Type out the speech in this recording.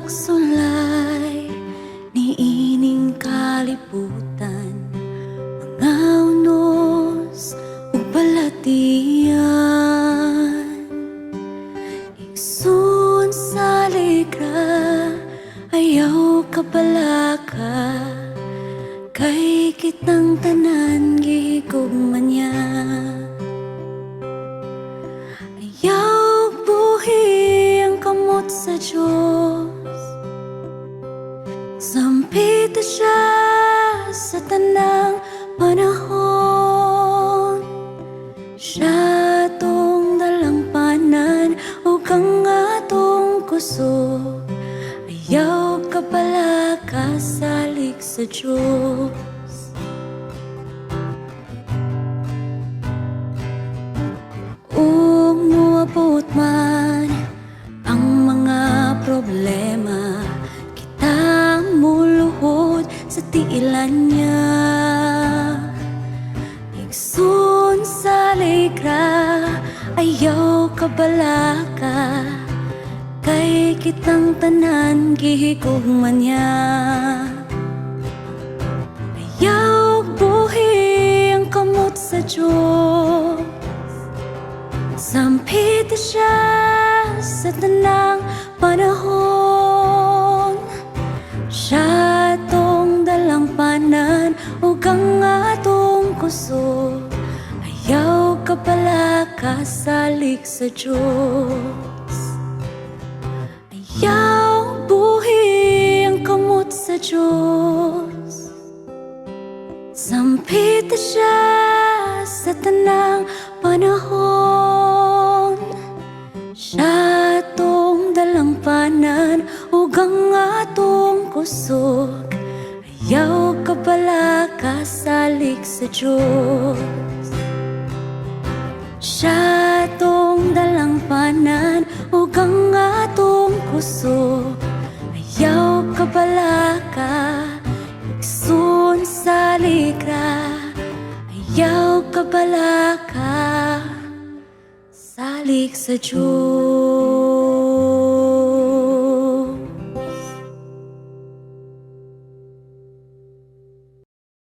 Pagsulay ni ining kalibutan, mga unos ug balatian, igsoon sa ligra, ayaw kabalaka, kay kitang tanan gihigugman niya. Ayaw buhi ang kamot sa Diyos, sampita siya sa tanang panahon. Siya atong dalampanan o kang atong kusog, ayaw kabalaka salig sa Diyos. Ug moabot man ang mga problema, kita muluhod sa tiilan niya. Igsoon sa ligra, ayaw kabalaka, kay kitang tanan gihigugman niya. Ayaw buhi ang kamot sa Diyos, sampita siya sa tanang panahon. Siya atong dalampanan o kang atong kusog, ayaw kabalaka salig sa Diyos. Ayaw buhi ang kamot sa Diyos, sampita siya sa tanang panahon. Siya atong dalampanan o ang atong kusog, ayaw kabalaka salig sa Diyos. Siya atong dalampanan o ang atong kusog, ayaw kabalaka, igsoon sa ligra, ayaw kabalaka salig sa Diyos.